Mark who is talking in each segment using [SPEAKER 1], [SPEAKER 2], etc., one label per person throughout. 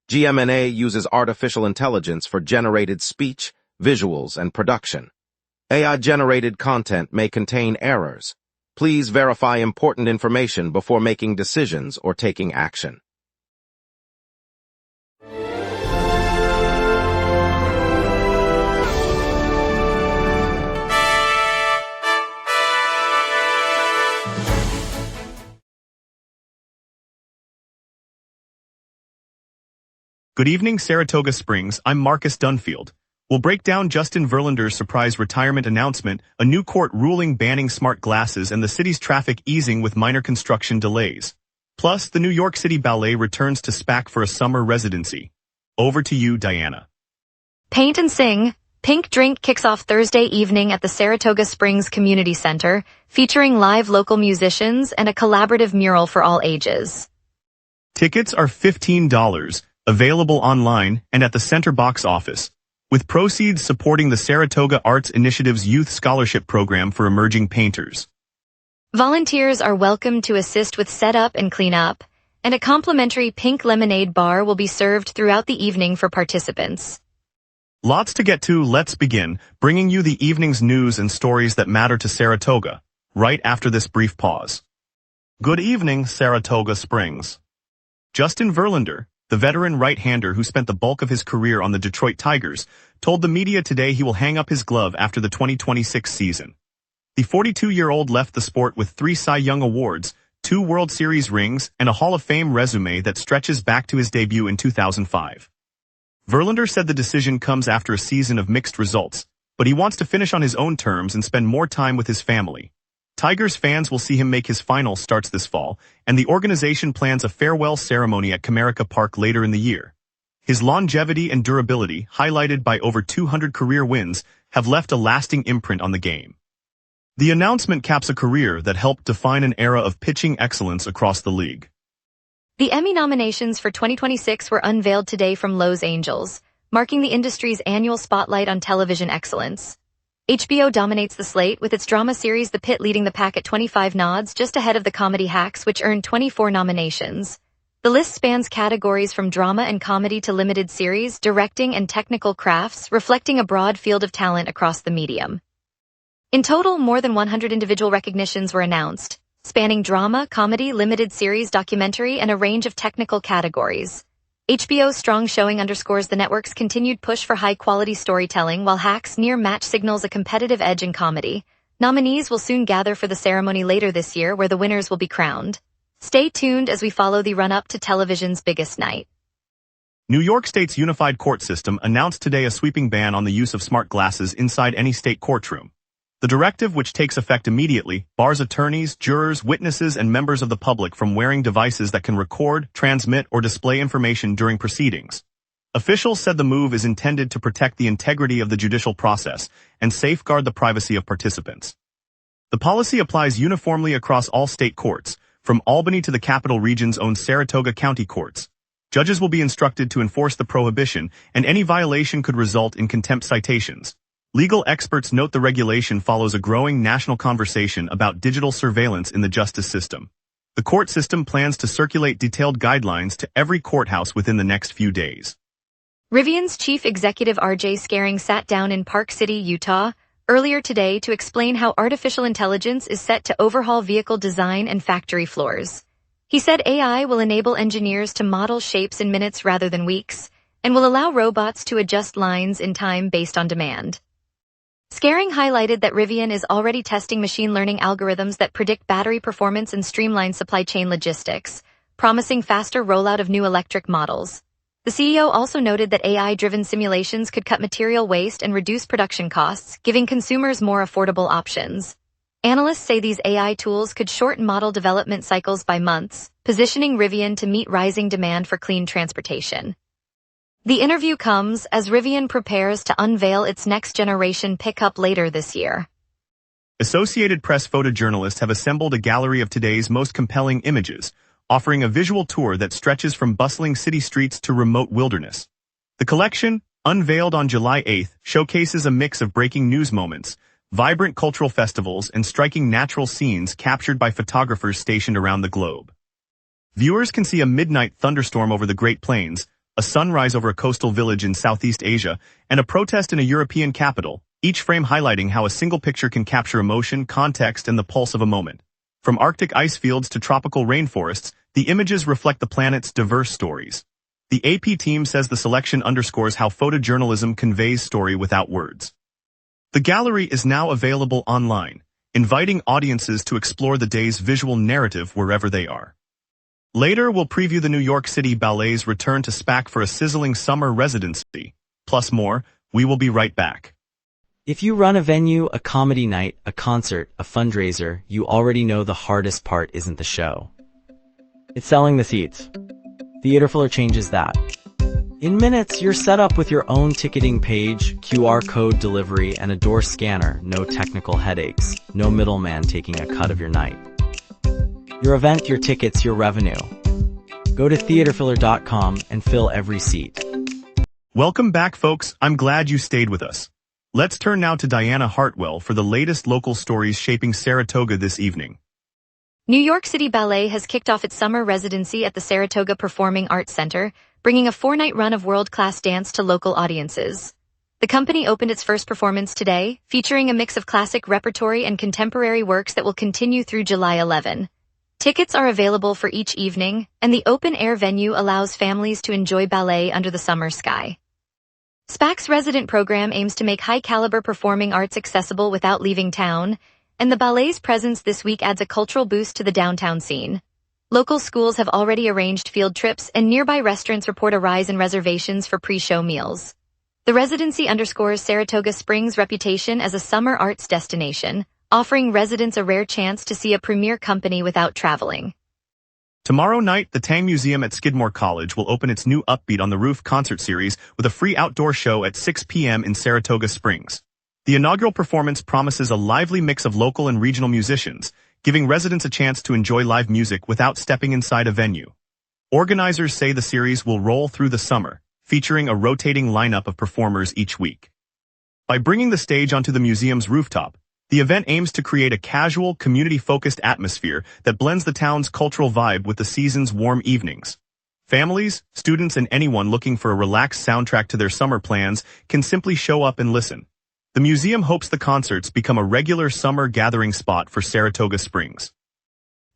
[SPEAKER 1] gmna uses artificial intelligence for generated speech, visuals, and production. AI-generated content may contain errors. Please verify important information before making decisions or taking action.
[SPEAKER 2] Good evening, Saratoga Springs. I'm Marcus Dunfield. We'll break down Justin Verlander's surprise retirement announcement, a new court ruling banning smart glasses, and the city's traffic easing with minor construction delays. Plus, the New York City Ballet returns to SPAC for a summer residency. Over to you, Diana.
[SPEAKER 3] Paint and Sing, Pink Drink kicks off Thursday evening at the Saratoga Springs Community Center, featuring live local musicians and a collaborative mural for all ages.
[SPEAKER 2] Tickets are $15. Available online and at the center box office, with proceeds supporting the Saratoga Arts Initiative's Youth Scholarship Program for emerging painters.
[SPEAKER 3] Volunteers are welcome to assist with setup and cleanup, and a complimentary pink lemonade bar will be served throughout the evening for participants.
[SPEAKER 2] Lots to get to. Let's begin, bringing you the evening's news and stories that matter to Saratoga, right after this brief pause. Good evening, Saratoga Springs. Justin Verlander, the veteran right-hander who spent the bulk of his career on the Detroit Tigers, told the media today he will hang up his glove after the 2026 season. The 42-year-old left the sport with 3 Cy Young Awards, 2 World Series rings, and a Hall of Fame resume that stretches back to his debut in 2005. Verlander said the decision comes after a season of mixed results, but he wants to finish on his own terms and spend more time with his family. Tigers fans will see him make his final starts this fall, and the organization plans a farewell ceremony at Comerica Park later in the year. His longevity and durability, highlighted by over 200 career wins, have left a lasting imprint on the game. The announcement caps a career that helped define an era of pitching excellence across the league.
[SPEAKER 3] The Emmy nominations for 2026 were unveiled today from Los Angeles, marking the industry's annual spotlight on television excellence. HBO dominates the slate, with its drama series The Pitt leading the pack at 25 nods, just ahead of the comedy Hacks, which earned 24 nominations. The list spans categories from drama and comedy to limited series, directing, and technical crafts, reflecting a broad field of talent across the medium. In total, more than 100 individual recognitions were announced, spanning drama, comedy, limited series, documentary, and a range of technical categories. HBO's strong showing underscores the network's continued push for high-quality storytelling, while Hacks' near-match signals a competitive edge in comedy. Nominees will soon gather for the ceremony later this year, where the winners will be crowned. Stay tuned as we follow the run-up to television's biggest night.
[SPEAKER 2] New York State's unified court system announced today a sweeping ban on the use of smart glasses inside any state courtroom. The directive, which takes effect immediately, bars attorneys, jurors, witnesses, and members of the public from wearing devices that can record, transmit, or display information during proceedings. Officials said the move is intended to protect the integrity of the judicial process and safeguard the privacy of participants. The policy applies uniformly across all state courts, from Albany to the Capital Region's own Saratoga County courts. Judges will be instructed to enforce the prohibition, and any violation could result in contempt citations. Legal experts note the regulation follows a growing national conversation about digital surveillance in the justice system. The court system plans to circulate detailed guidelines to every courthouse within the next few days.
[SPEAKER 3] Rivian's chief executive RJ Scaring sat down in Park City, Utah, earlier today to explain how artificial intelligence is set to overhaul vehicle design and factory floors. He said AI will enable engineers to model shapes in minutes rather than weeks, and will allow robots to adjust lines in time based on demand. Scaring highlighted that Rivian is already testing machine learning algorithms that predict battery performance and streamline supply chain logistics, promising faster rollout of new electric models. The CEO also noted that AI-driven simulations could cut material waste and reduce production costs, giving consumers more affordable options. Analysts say these AI tools could shorten model development cycles by months, positioning Rivian to meet rising demand for clean transportation. The interview comes as Rivian prepares to unveil its next-generation pickup later this year.
[SPEAKER 2] Associated Press photojournalists have assembled a gallery of today's most compelling images, offering a visual tour that stretches from bustling city streets to remote wilderness. The collection, unveiled on July 8th, showcases a mix of breaking news moments, vibrant cultural festivals, and striking natural scenes captured by photographers stationed around the globe. Viewers can see a midnight thunderstorm over the Great Plains, a sunrise over a coastal village in Southeast Asia, and a protest in a European capital, each frame highlighting how a single picture can capture emotion, context, and the pulse of a moment. From Arctic ice fields to tropical rainforests, the images reflect the planet's diverse stories. The AP team says the selection underscores how photojournalism conveys story without words. The gallery is now available online, inviting audiences to explore the day's visual narrative wherever they are. Later, we'll preview the New York City Ballet's return to SPAC for a sizzling summer residency. Plus more, we will be right back.
[SPEAKER 4] If you run a venue, a comedy night, a concert, a fundraiser, you already know the hardest part isn't the show. It's selling the seats. Theaterfiller changes that. In minutes, you're set up with your own ticketing page, QR code delivery, and a door scanner. No technical headaches, no middleman taking a cut of your night. Your event, your tickets, your revenue. Go to theaterfiller.com and fill every seat.
[SPEAKER 2] Welcome back, folks. I'm glad you stayed with us. Let's turn now to Diana Hartwell for the latest local stories shaping Saratoga this evening.
[SPEAKER 3] New York City Ballet has kicked off its summer residency at the Saratoga Performing Arts Center, bringing a 4-night run of world-class dance to local audiences. The company opened its first performance today, featuring a mix of classic repertory and contemporary works that will continue through July 11. Tickets are available for each evening, and the open-air venue allows families to enjoy ballet under the summer sky. SPAC's resident program aims to make high-caliber performing arts accessible without leaving town, and the ballet's presence this week adds a cultural boost to the downtown scene. Local schools have already arranged field trips, and nearby restaurants report a rise in reservations for pre-show meals. The residency underscores Saratoga Springs' reputation as a summer arts destination, offering residents a rare chance to see a premier company without traveling.
[SPEAKER 2] Tomorrow night, the Tang Museum at Skidmore College will open its new Upbeat on the Roof concert series with a free outdoor show at 6 p.m. in Saratoga Springs. The inaugural performance promises a lively mix of local and regional musicians, giving residents a chance to enjoy live music without stepping inside a venue. Organizers say the series will roll through the summer, featuring a rotating lineup of performers each week. By bringing the stage onto the museum's rooftop, the event aims to create a casual, community-focused atmosphere that blends the town's cultural vibe with the season's warm evenings. Families, students, and anyone looking for a relaxed soundtrack to their summer plans can simply show up and listen. The museum hopes the concerts become a regular summer gathering spot for Saratoga Springs.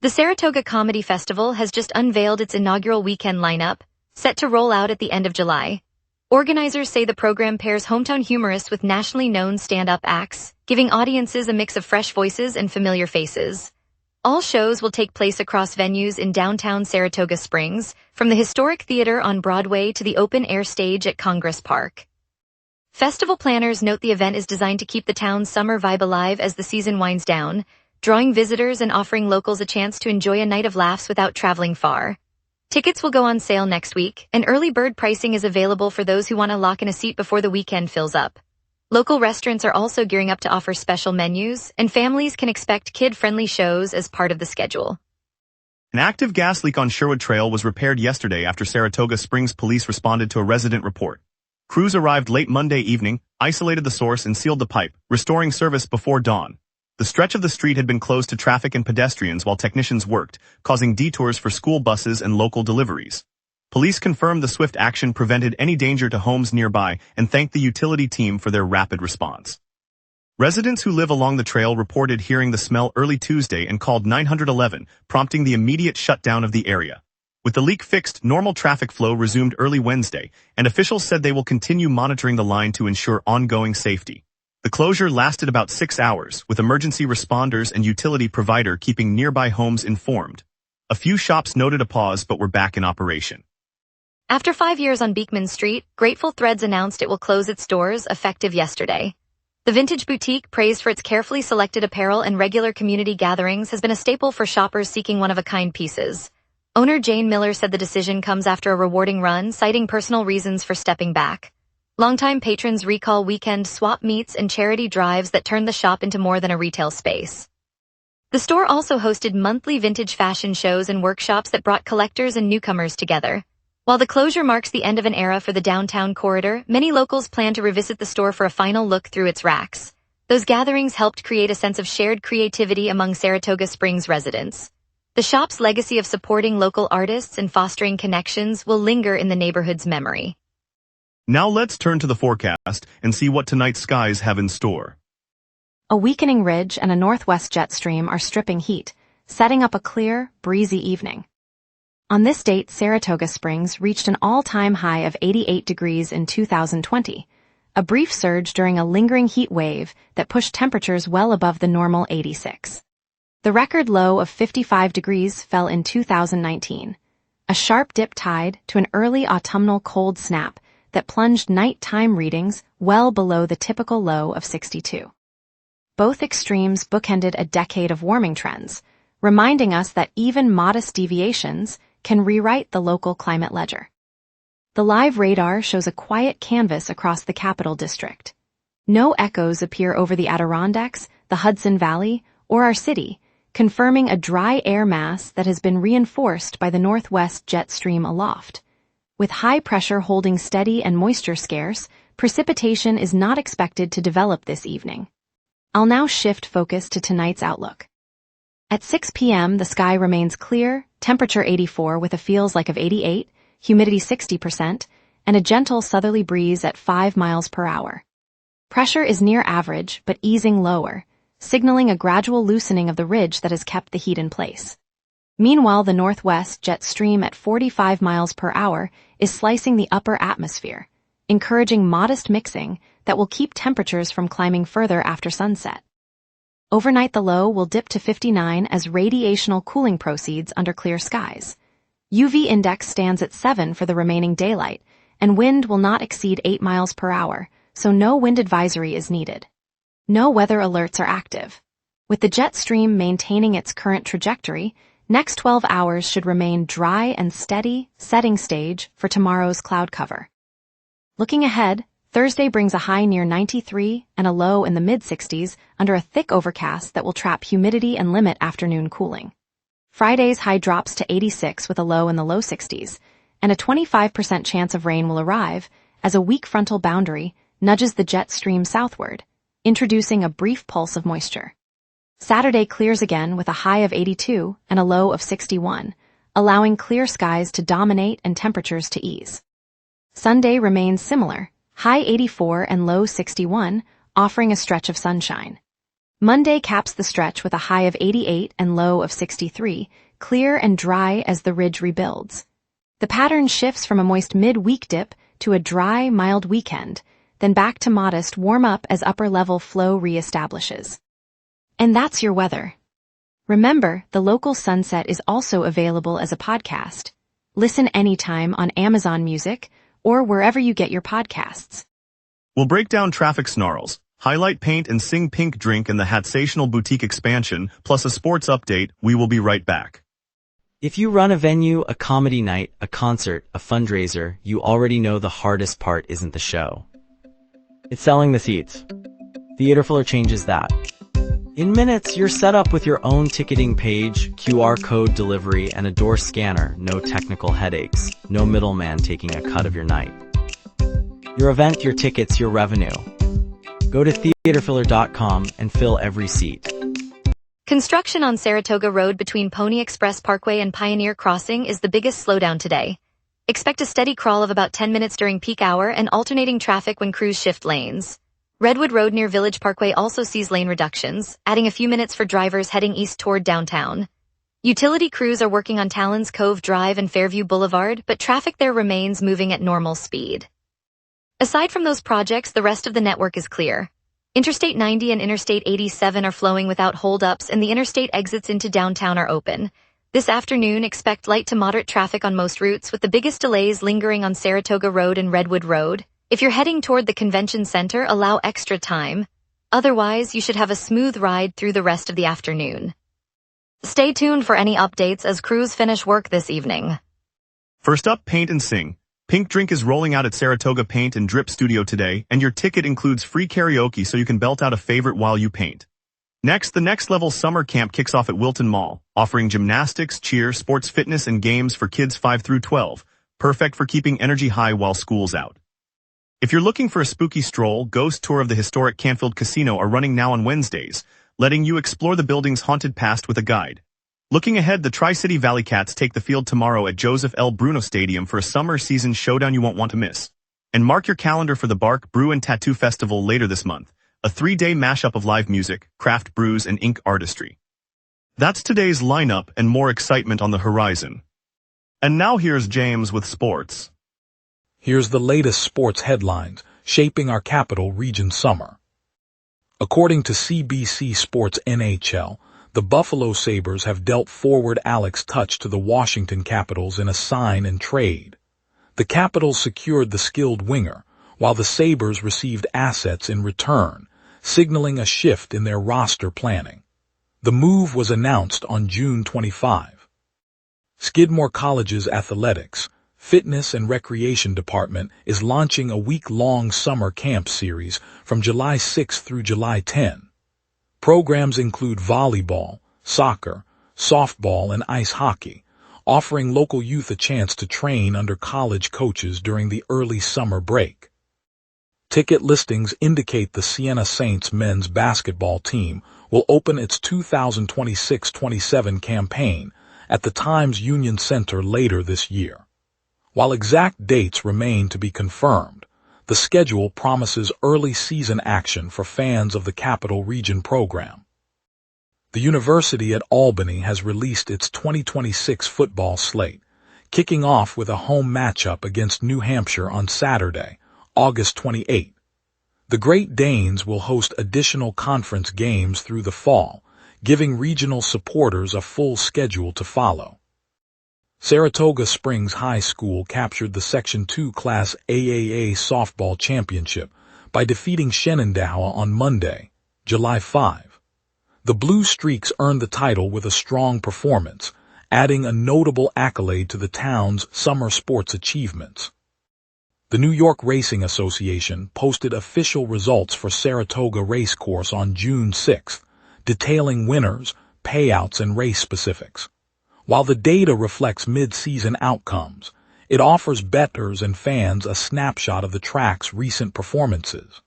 [SPEAKER 3] The Saratoga Comedy Festival has just unveiled its inaugural weekend lineup, set to roll out at the end of July. Organizers say the program pairs hometown humorists with nationally known stand-up acts, giving audiences a mix of fresh voices and familiar faces. All shows will take place across venues in downtown Saratoga Springs, from the historic theater on Broadway to the open-air stage at Congress Park. Festival planners note the event is designed to keep the town's summer vibe alive as the season winds down, drawing visitors and offering locals a chance to enjoy a night of laughs without traveling far. Tickets will go on sale next week, and early bird pricing is available for those who want to lock in a seat before the weekend fills up. Local restaurants are also gearing up to offer special menus, and families can expect kid-friendly shows as part of the schedule.
[SPEAKER 2] An active gas leak on Sherwood Trail was repaired yesterday after Saratoga Springs police responded to a resident report. Crews arrived late Monday evening, isolated the source, and sealed the pipe, restoring service before dawn. The stretch of the street had been closed to traffic and pedestrians while technicians worked, causing detours for school buses and local deliveries. Police confirmed the swift action prevented any danger to homes nearby and thanked the utility team for their rapid response. Residents who live along the trail reported hearing the smell early Tuesday and called 911, prompting the immediate shutdown of the area. With the leak fixed, normal traffic flow resumed early Wednesday, and officials said they will continue monitoring the line to ensure ongoing safety. The closure lasted about 6 hours, with emergency responders and utility provider keeping nearby homes informed. A few shops noted a pause but were back in operation.
[SPEAKER 3] After 5 years on Beekman Street, Grateful Threads announced it will close its doors effective yesterday. The vintage boutique, praised for its carefully selected apparel and regular community gatherings, has been a staple for shoppers seeking one-of-a-kind pieces. Owner Jane Miller said the decision comes after a rewarding run, citing personal reasons for stepping back. Longtime patrons recall weekend swap meets and charity drives that turned the shop into more than a retail space. The store also hosted monthly vintage fashion shows and workshops that brought collectors and newcomers together. While the closure marks the end of an era for the downtown corridor, many locals plan to revisit the store for a final look through its racks. Those gatherings helped create a sense of shared creativity among Saratoga Springs residents. The shop's legacy of supporting local artists and fostering connections will linger in the neighborhood's memory.
[SPEAKER 2] Now let's turn to the forecast and see what tonight's skies have in store.
[SPEAKER 5] A weakening ridge and a northwest jet stream are stripping heat, setting up a clear, breezy evening. On this date, Saratoga Springs reached an all-time high of 88 degrees in 2020, a brief surge during a lingering heat wave that pushed temperatures well above the normal 86. The record low of 55 degrees fell in 2019, a sharp dip tied to an early autumnal cold snap that plunged nighttime readings well below the typical low of 62. Both extremes bookended a decade of warming trends, reminding us that even modest deviations can rewrite the local climate ledger. The live radar shows a quiet canvas across the Capital District. No echoes appear over the Adirondacks, the Hudson Valley, or our city, confirming a dry air mass that has been reinforced by the northwest jet stream aloft. With high pressure holding steady and moisture scarce, precipitation is not expected to develop this evening. I'll now shift focus to tonight's outlook. At 6 p.m., the sky remains clear, temperature 84 with a feels like of 88, humidity 60%, and a gentle southerly breeze at 5 miles per hour. Pressure is near average, but easing lower, signaling a gradual loosening of the ridge that has kept the heat in place. Meanwhile, the northwest jet stream at 45 miles per hour is slicing the upper atmosphere, encouraging modest mixing that will keep temperatures from climbing further after sunset. Overnight, the low will dip to 59 as radiational cooling proceeds under clear skies. UV index stands at 7 for the remaining daylight, and wind will not exceed 8 miles per hour, so no wind advisory is needed. No weather alerts are active. With the jet stream maintaining its current trajectory, next 12 hours should remain dry and steady, setting stage for tomorrow's cloud cover. Looking ahead, Thursday brings a high near 93 and a low in the mid-60s under a thick overcast that will trap humidity and limit afternoon cooling. Friday's high drops to 86 with a low in the low 60s, and a 25% chance of rain will arrive as a weak frontal boundary nudges the jet stream southward, introducing a brief pulse of moisture. Saturday clears again with a high of 82 and a low of 61, allowing clear skies to dominate and temperatures to ease. Sunday remains similar, high 84 and low 61, offering a stretch of sunshine. Monday caps the stretch with a high of 88 and low of 63, clear and dry as the ridge rebuilds. The pattern shifts from a moist mid-week dip to a dry, mild weekend, then back to modest warm-up as upper-level flow reestablishes. And that's your weather. Remember, the local sunset is also available as a podcast. Listen anytime on Amazon Music or wherever you get your podcasts.
[SPEAKER 2] We'll break down traffic snarls, highlight paint and sing pink drink in the Hatsational Boutique expansion, plus a sports update. We will be right back.
[SPEAKER 4] If you run a venue, a comedy night, a concert, a fundraiser, you already know the hardest part isn't the show. It's selling the seats. Theaterfiller changes that. In minutes, you're set up with your own ticketing page, QR code delivery, and a door scanner. No technical headaches. No middleman taking a cut of your night. Your event, your tickets, your revenue. Go to theaterfiller.com and fill every seat.
[SPEAKER 3] Construction on Saratoga Road between Pony Express Parkway and Pioneer Crossing is the biggest slowdown today. Expect a steady crawl of about 10 minutes during peak hour and alternating traffic when crews shift lanes. Redwood Road near Village Parkway also sees lane reductions, adding a few minutes for drivers heading east toward downtown. Utility crews are working on Talon's Cove Drive and Fairview Boulevard, but traffic there remains moving at normal speed. Aside from those projects, the rest of the network is clear. Interstate 90 and Interstate 87 are flowing without holdups, and the interstate exits into downtown are open. This afternoon, expect light to moderate traffic on most routes, with the biggest delays lingering on Saratoga Road and Redwood Road. If you're heading toward the convention center, allow extra time. Otherwise, you should have a smooth ride through the rest of the afternoon. Stay tuned for any updates as crews finish work this evening.
[SPEAKER 2] First up, Paint and Sing. Pink Drink is rolling out at Saratoga Paint and Drip Studio today, and your ticket includes free karaoke so you can belt out a favorite while you paint. Next, the Next Level Summer Camp kicks off at Wilton Mall, offering gymnastics, cheer, sports fitness, and games for kids 5 through 12, perfect for keeping energy high while school's out. If you're looking for a spooky stroll, Ghost Tour of the historic Canfield Casino are running now on Wednesdays, letting you explore the building's haunted past with a guide. Looking ahead, the Tri-City Valley Cats take the field tomorrow at Joseph L. Bruno Stadium for a summer season showdown you won't want to miss. And mark your calendar for the Bark, Brew and Tattoo Festival later this month, a 3-day mashup of live music, craft brews, and ink artistry. That's today's lineup and more excitement on the horizon. And now here's James with sports.
[SPEAKER 6] Here's the latest sports headlines shaping our capital region summer. According to CBC Sports NHL, the Buffalo Sabres have dealt forward Alex Touch to the Washington Capitals in a sign and trade. The Capitals secured the skilled winger, while the Sabres received assets in return, signaling a shift in their roster planning. The move was announced on June 25. Skidmore College's Athletics, Fitness and Recreation Department is launching a week-long summer camp series from July 6 through July 10. Programs include volleyball, soccer, softball, and ice hockey, offering local youth a chance to train under college coaches during the early summer break. Ticket listings indicate the Siena Saints men's basketball team will open its 2026-27 campaign at the Times Union Center later this year. While exact dates remain to be confirmed, the schedule promises early season action for fans of the Capital Region program. The University at Albany has released its 2026 football slate, kicking off with a home matchup against New Hampshire on Saturday, August 28. The Great Danes will host additional conference games through the fall, giving regional supporters a full schedule to follow. Saratoga Springs High School captured the Section 2 Class AAA softball championship by defeating Shenandoah on Monday, July 5. The Blue Streaks earned the title with a strong performance, adding a notable accolade to the town's summer sports achievements. The New York Racing Association posted official results for Saratoga Racecourse on June 6, detailing winners, payouts, and race specifics. While the data reflects mid-season outcomes, it offers bettors and fans a snapshot of the track's recent performances.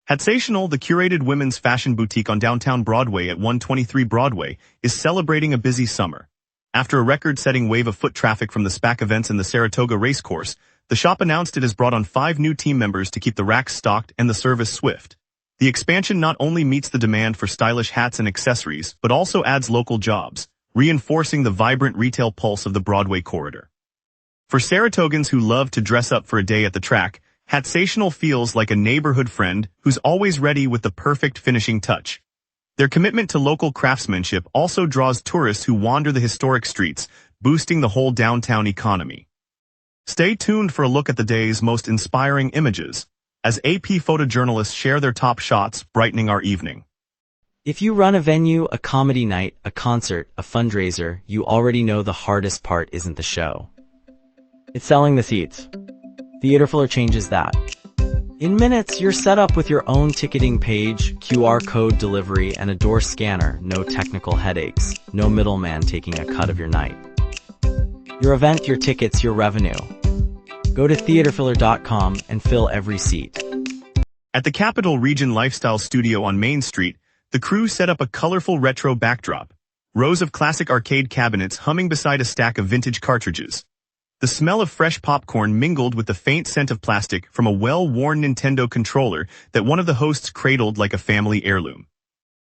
[SPEAKER 2] Hatsational, the curated women's fashion boutique on downtown Broadway at 123 Broadway, is celebrating a busy summer. After a record-setting wave of foot traffic from the SPAC events in the Saratoga Racecourse, the shop announced it has brought on 5 new team members to keep the racks stocked and the service swift. The expansion not only meets the demand for stylish hats and accessories, but also adds local jobs, reinforcing the vibrant retail pulse of the Broadway corridor. For Saratogans who love to dress up for a day at the track, Hatsational feels like a neighborhood friend who's always ready with the perfect finishing touch. Their commitment to local craftsmanship also draws tourists who wander the historic streets, boosting the whole downtown economy. Stay tuned for a look at the day's most inspiring images, as AP photojournalists share their top shots, brightening our evening.
[SPEAKER 4] If you run a venue, a comedy night, a concert, a fundraiser, you already know the hardest part isn't the show. It's selling the seats. Theaterfiller changes that. In minutes, you're set up with your own ticketing page, QR code delivery, and a door scanner. No technical headaches. No middleman taking a cut of your night. Your event, your tickets, your revenue. Go to theaterfiller.com and fill every seat.
[SPEAKER 2] At the Capital Region Lifestyle Studio on Main Street, the crew set up a colorful retro backdrop, rows of classic arcade cabinets humming beside a stack of vintage cartridges. The smell of fresh popcorn mingled with the faint scent of plastic from a well-worn Nintendo controller that one of the hosts cradled like a family heirloom.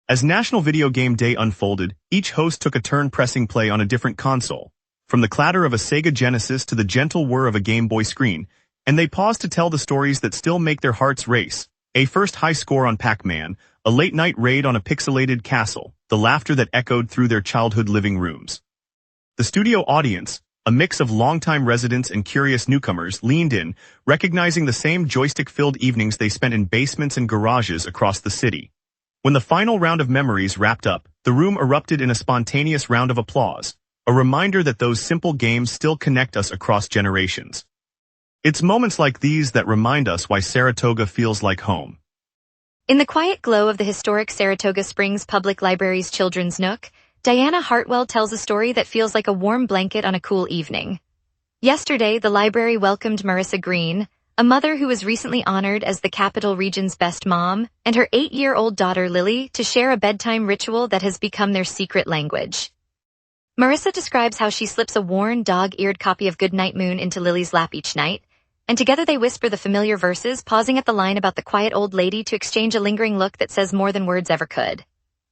[SPEAKER 2] As National Video Game Day unfolded, each host took a turn pressing play on a different console, from the clatter of a Sega Genesis to the gentle whir of a Game Boy screen, and they paused to tell the stories that still make their hearts race. A first high score on Pac-Man, a late-night raid on a pixelated castle, the laughter that echoed through their childhood living rooms. The studio audience, a mix of longtime residents and curious newcomers, leaned in, recognizing the same joystick-filled evenings they spent in basements and garages across the city. When the final round of memories wrapped up, the room erupted in a spontaneous round of applause, a reminder that those simple games still connect us across generations. It's moments like these that remind us why Saratoga feels like home.
[SPEAKER 3] In the quiet glow of the historic Saratoga Springs Public Library's Children's Nook, Diana Hartwell tells a story that feels like a warm blanket on a cool evening. Yesterday, the library welcomed Marissa Green, a mother who was recently honored as the Capital Region's best mom, and her 8-year-old daughter Lily to share a bedtime ritual that has become their secret language. Marissa describes how she slips a worn, dog-eared copy of Goodnight Moon into Lily's lap each night, and together they whisper the familiar verses, pausing at the line about the quiet old lady to exchange a lingering look that says more than words ever could.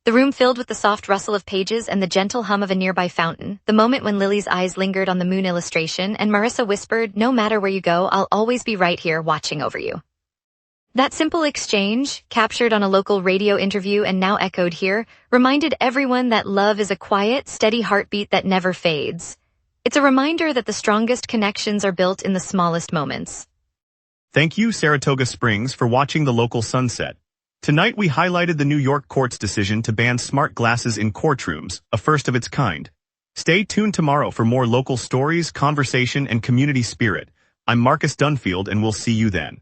[SPEAKER 3] The room filled with the soft rustle of pages and the gentle hum of a nearby fountain, the moment when Lily's eyes lingered on the moon illustration and Marissa whispered, "No matter where you go, I'll always be right here watching over you." That simple exchange, captured on a local radio interview and now echoed here, reminded everyone that love is a quiet, steady heartbeat that never fades. It's a reminder that the strongest connections are built in the smallest moments.
[SPEAKER 2] Thank you, Saratoga Springs, for watching the local sunset. Tonight we highlighted the New York court's decision to ban smart glasses in courtrooms, a first of its kind. Stay tuned tomorrow for more local stories, conversation, and community spirit. I'm Marcus Dunfield, and we'll see you then.